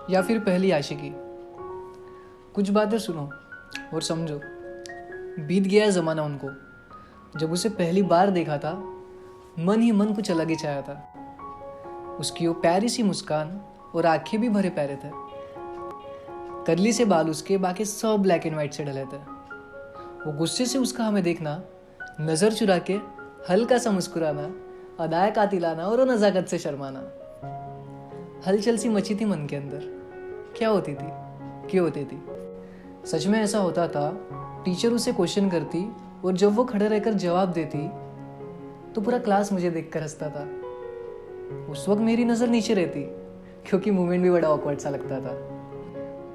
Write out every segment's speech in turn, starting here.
या फिर पहली आशिकी। कुछ बातें सुनो और समझो। बीत गया है ज़माना उनको, जब उसे पहली बार देखा था मन ही मन कुछ अलग ही चाहा था। उसकी वो प्यारी सी मुस्कान और आंखें भी भरे प्यारे थे। करली से बाल उसके बाकी सब ब्लैक एंड वाइट से ढले थे। वो गुस्से से उसका हमें देखना, नज़र चुरा के हल्का सा मुस्कुराना, अदाए कातिलाना और वो नज़ाकत से शर्माना। हलचल सी मची थी मन के अंदर। क्या होती थी, क्यों होती थी? सच में ऐसा होता था। टीचर उसे क्वेश्चन करती और जब वो खड़े रहकर जवाब देती तो पूरा क्लास मुझे देखकर हंसता था। उस वक्त मेरी नज़र नीचे रहती क्योंकि मूवमेंट भी बड़ा ऑकवर्ड सा लगता था।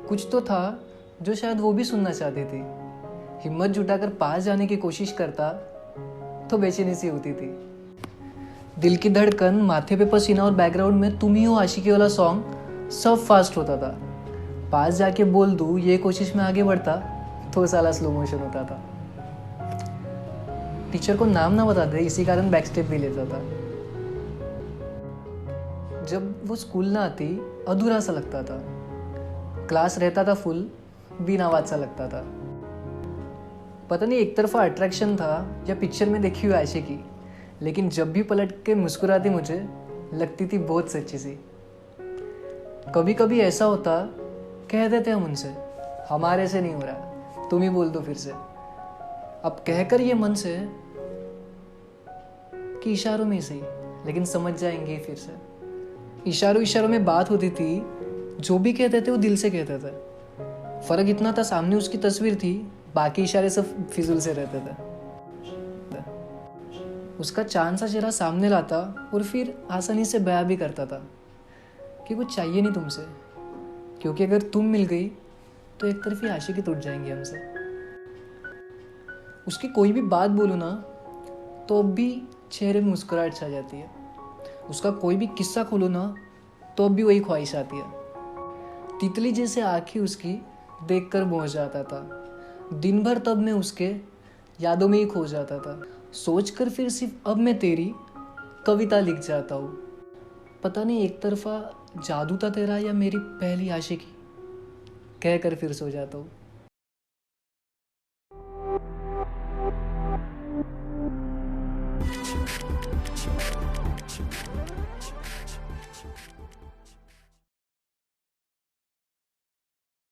कुछ तो था जो शायद वो भी सुनना चाहती थी। हिम्मत जुटाकर पास जाने की कोशिश करता तो बेचैनी सी होती थी। दिल की धड़कन, माथे पे पसीना और बैकग्राउंड में तुम ही हो आशिकी वाला सॉन्ग सब फास्ट होता था। पास जाके बोल दूँ ये कोशिश में आगे बढ़ता तो साला स्लो मोशन होता था। टीचर को नाम ना बता दे इसी कारण बैक स्टेप भी लेता था। जब वो स्कूल ना आती अधूरा सा लगता था। क्लास रहता था फुल, बिना आवाज सा लगता था। पता नहीं एक तरफा अट्रैक्शन था या पिक्चर में देखी हुई आशिकी, लेकिन जब भी पलट के मुस्कुराती मुझे लगती थी बहुत सच्ची सी। कभी कभी ऐसा होता, कह देते हम उनसे हमारे से नहीं हो रहा, तुम ही बोल दो फिर से। अब कहकर ये मन से कि इशारों में सही, लेकिन समझ जाएंगे फिर से। इशारों इशारों में बात होती थी, जो भी कहते थे वो दिल से कहते थे। फर्क इतना था सामने उसकी तस्वीर थी, बाकी इशारे सब फिजूल से रहते थे। उसका चांद सा चेहरा सामने लाता और फिर आसानी से बयां भी करता था कि कुछ चाहिए नहीं तुमसे, क्योंकि अगर तुम मिल गई तो एक तरफी आशिकी टूट जाएंगी हमसे। उसकी कोई भी बात बोलूँ ना तो अब भी चेहरे में मुस्कुराहट छा जाती है। उसका कोई भी किस्सा खोलो ना तो अब भी वही ख्वाहिश आती है। तितली जैसे आंखें उसकी देखकर पहुंच जाता था। दिन भर तब मैं उसके यादों में ही खो जाता था। सोचकर फिर सिर्फ अब मैं तेरी कविता लिख जाता हूँ। पता नहीं एक तरफा जादू था तेरा या मेरी पहली आशिकी, कहकर फिर सो जाता हूँ।